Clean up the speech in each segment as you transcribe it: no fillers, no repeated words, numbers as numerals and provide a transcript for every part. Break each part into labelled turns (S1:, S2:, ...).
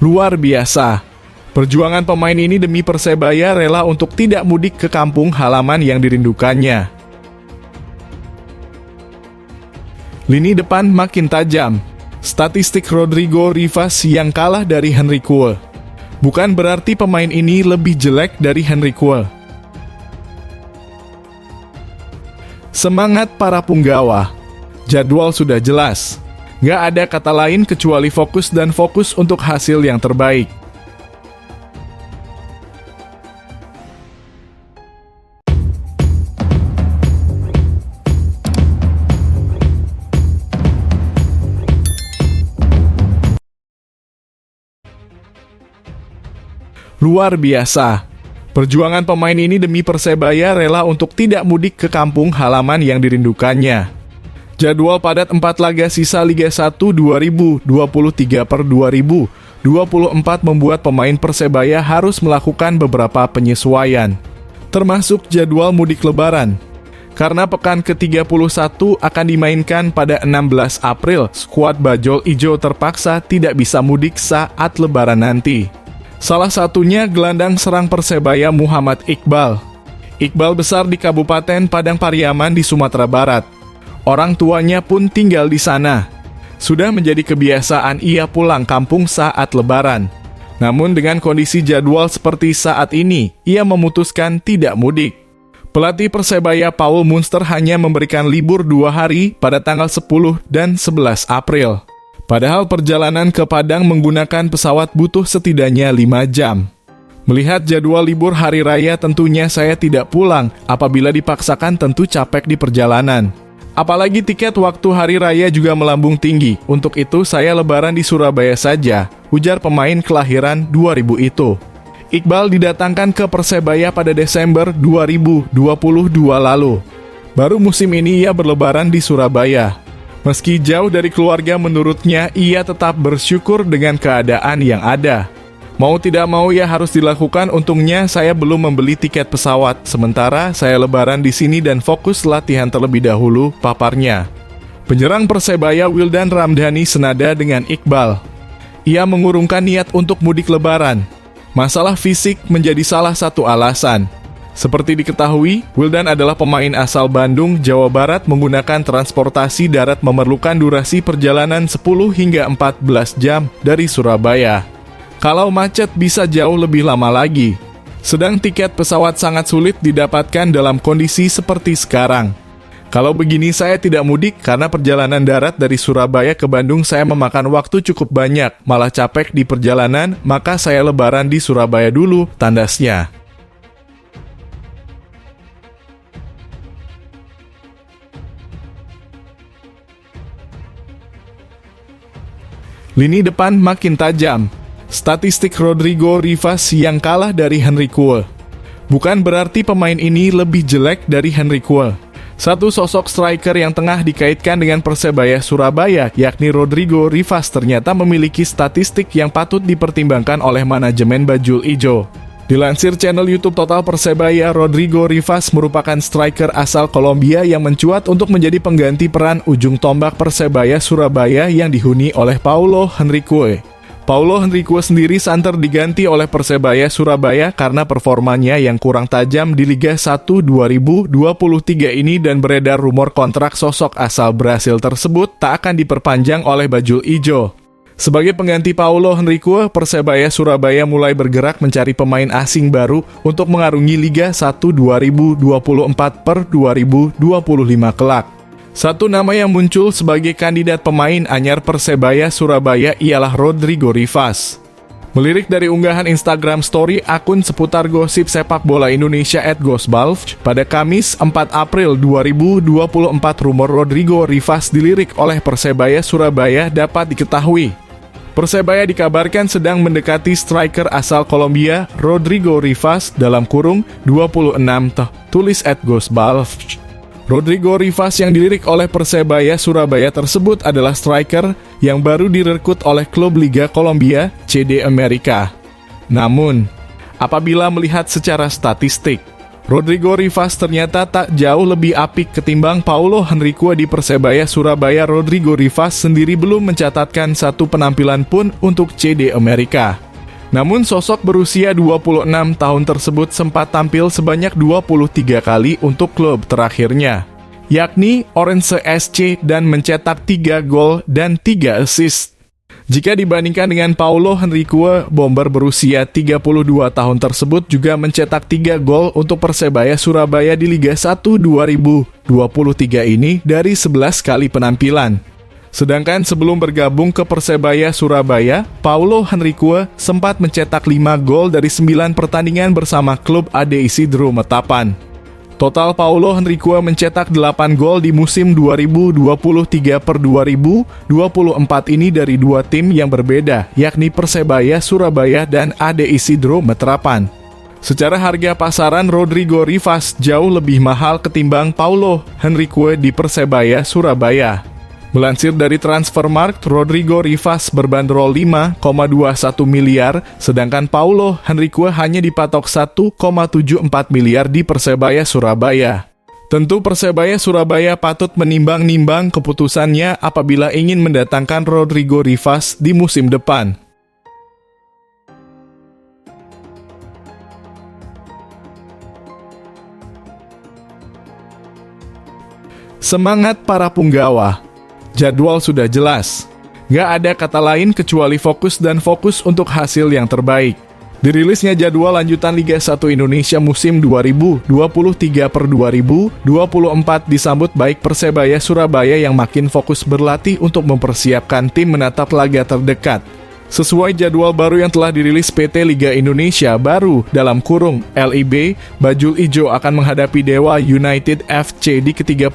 S1: Luar biasa. Perjuangan pemain ini demi Persebaya rela untuk tidak mudik ke kampung halaman yang dirindukannya. Lini depan makin tajam. Statistik Rodrigo Rivas yang kalah dari Henry Kuhl. Bukan berarti pemain ini lebih jelek dari Henry Kuhl. Semangat para punggawa. Jadwal sudah jelas. Nggak ada kata lain kecuali fokus dan fokus untuk hasil yang terbaik. Luar biasa. Perjuangan pemain ini demi Persebaya rela untuk tidak mudik ke kampung halaman yang dirindukannya. Jadwal padat 4 laga sisa Liga 1 2023 per 2024 membuat pemain Persebaya harus melakukan beberapa penyesuaian, termasuk jadwal mudik lebaran. Karena pekan ke-31 akan dimainkan pada 16 April, skuad Bajul Ijo terpaksa tidak bisa mudik saat lebaran nanti. Salah satunya gelandang serang Persebaya Muhammad Iqbal. Iqbal besar di Kabupaten Padang Pariaman di Sumatera Barat. Orang tuanya pun tinggal di sana. Sudah menjadi kebiasaan ia pulang kampung saat lebaran. Namun dengan kondisi jadwal seperti saat ini, ia memutuskan tidak mudik. Pelatih Persebaya Paul Munster hanya memberikan libur 2 hari pada tanggal 10 dan 11 April. Padahal perjalanan ke Padang menggunakan pesawat butuh setidaknya 5 jam. Melihat jadwal libur hari raya tentunya saya tidak pulang, apabila dipaksakan tentu capek di perjalanan. Apalagi tiket waktu hari raya juga melambung tinggi, untuk itu saya lebaran di Surabaya saja, ujar pemain kelahiran 2000 itu. Iqbal didatangkan ke Persebaya pada Desember 2022 lalu. Baru musim ini ia berlebaran di Surabaya. Meski jauh dari keluarga menurutnya, ia tetap bersyukur dengan keadaan yang ada. Mau tidak mau ya harus dilakukan, untungnya saya belum membeli tiket pesawat, sementara saya lebaran di sini dan fokus latihan terlebih dahulu, paparnya. Penyerang Persebaya Wildan Ramdhani senada dengan Iqbal. Ia mengurungkan niat untuk mudik lebaran. Masalah fisik menjadi salah satu alasan. Seperti diketahui, Wildan adalah pemain asal Bandung, Jawa Barat menggunakan transportasi darat memerlukan durasi perjalanan 10 hingga 14 jam dari Surabaya. Kalau macet bisa jauh lebih lama lagi. Sedang tiket pesawat sangat sulit didapatkan dalam kondisi seperti sekarang. Kalau begini saya tidak mudik karena perjalanan darat dari Surabaya ke Bandung saya memakan waktu cukup banyak, malah capek di perjalanan, maka saya lebaran di Surabaya dulu, tandasnya. Lini depan makin tajam. Statistik Rodrigo Rivas yang kalah dari Henry Kuhl. Bukan berarti pemain ini lebih jelek dari Henry Kuhl. Satu sosok striker yang tengah dikaitkan dengan Persebaya Surabaya, yakni Rodrigo Rivas, ternyata memiliki statistik yang patut dipertimbangkan oleh manajemen Bajul Ijo. Dilansir channel YouTube Total Persebaya, Rodrigo Rivas merupakan striker asal Kolombia yang mencuat untuk menjadi pengganti peran ujung tombak Persebaya Surabaya yang dihuni oleh Paulo Henrique. Paulo Henrique sendiri santer diganti oleh Persebaya Surabaya karena performanya yang kurang tajam di Liga 1 2023 ini dan beredar rumor kontrak sosok asal Brasil tersebut tak akan diperpanjang oleh Bajul Ijo. Sebagai pengganti Paulo Henrique, Persebaya Surabaya mulai bergerak mencari pemain asing baru untuk mengarungi Liga 1 2024 per 2025 kelak. Satu nama yang muncul sebagai kandidat pemain anyar Persebaya Surabaya ialah Rodrigo Rivas. Melirik dari unggahan Instagram story akun seputar gosip sepak bola Indonesia @gosbalf, pada Kamis 4 April 2024 rumor Rodrigo Rivas dilirik oleh Persebaya Surabaya dapat diketahui. Persebaya dikabarkan sedang mendekati striker asal Kolombia Rodrigo Rivas dalam kurung 26 tulis @gosbalf. Rodrigo Rivas yang dilirik oleh Persebaya Surabaya tersebut adalah striker yang baru direkrut oleh klub Liga Kolombia CD Amerika. Namun, apabila melihat secara statistik, Rodrigo Rivas ternyata tak jauh lebih apik ketimbang Paulo Henrique di Persebaya Surabaya. Rodrigo Rivas sendiri belum mencatatkan satu penampilan pun untuk CD Amerika. Namun sosok berusia 26 tahun tersebut sempat tampil sebanyak 23 kali untuk klub terakhirnya, yakni Orense SC, dan mencetak 3 gol dan 3 assist. Jika dibandingkan dengan Paulo Henrique, bomber berusia 32 tahun tersebut juga mencetak 3 gol untuk Persebaya Surabaya di Liga 1 2023 ini dari 11 kali penampilan. Sedangkan sebelum bergabung ke Persebaya Surabaya, Paulo Henrique sempat mencetak 5 gol dari 9 pertandingan bersama klub AD Isidro Metapan. Total Paulo Henrique mencetak 8 gol di musim 2023-2024 ini dari 2 tim yang berbeda, yakni Persebaya Surabaya dan AD Isidro Metapan. Secara harga pasaran, Rodrigo Rivas jauh lebih mahal ketimbang Paulo Henrique di Persebaya Surabaya. Melansir dari Transfermarkt, Rodrigo Rivas berbanderol 5,21 miliar, sedangkan Paulo Henrique hanya dipatok 1,74 miliar di Persebaya Surabaya. Tentu Persebaya Surabaya patut menimbang-nimbang keputusannya apabila ingin mendatangkan Rodrigo Rivas di musim depan. Semangat para punggawa. Jadwal sudah jelas. Gak ada kata lain kecuali fokus dan fokus untuk hasil yang terbaik. Dirilisnya jadwal lanjutan Liga 1 Indonesia musim 2023-2024 disambut baik Persebaya Surabaya yang makin fokus berlatih untuk mempersiapkan tim menatap laga terdekat. Sesuai jadwal baru yang telah dirilis PT Liga Indonesia baru (LIB), Bajul Ijo akan menghadapi Dewa United FC di ke-31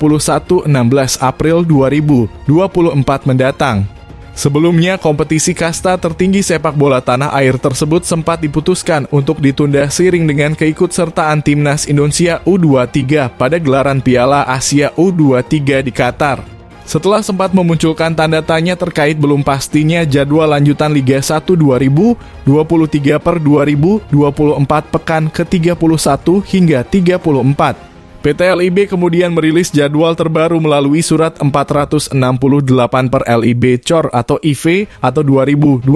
S1: 16 April 2024 mendatang. Sebelumnya, kompetisi kasta tertinggi sepak bola tanah air tersebut sempat diputuskan untuk ditunda seiring dengan keikutsertaan Timnas Indonesia U23 pada gelaran Piala Asia U23 di Qatar. Setelah sempat memunculkan tanda tanya terkait belum pastinya jadwal lanjutan Liga 1 2023-2024 pekan ke-31 hingga 34. PT LIB kemudian merilis jadwal terbaru melalui surat 468 per LIB Cor atau IV atau 2024.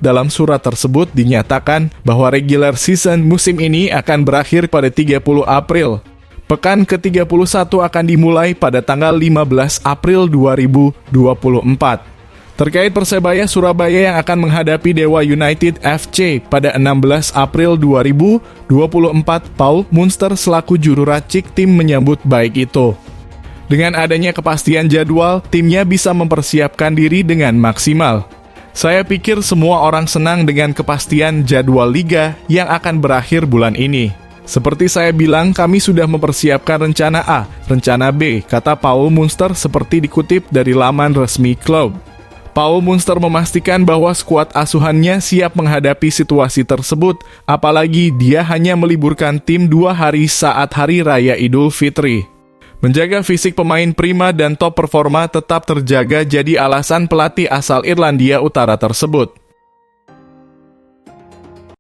S1: Dalam surat tersebut dinyatakan bahwa regular season musim ini akan berakhir pada 30 April. Pekan ke-31 akan dimulai pada tanggal 15 April 2024. Terkait Persebaya Surabaya yang akan menghadapi Dewa United FC pada 16 April 2024, Paul Munster selaku juru racik tim menyambut baik itu. Dengan adanya kepastian jadwal, timnya bisa mempersiapkan diri dengan maksimal. Saya pikir semua orang senang dengan kepastian jadwal liga yang akan berakhir bulan ini. Seperti saya bilang, kami sudah mempersiapkan rencana A, rencana B, kata Paul Munster seperti dikutip dari laman resmi klub. Paul Munster memastikan bahwa skuad asuhannya siap menghadapi situasi tersebut, apalagi dia hanya meliburkan tim 2 hari saat Hari Raya Idul Fitri. Menjaga fisik pemain prima dan top performa tetap terjaga jadi alasan pelatih asal Irlandia Utara tersebut.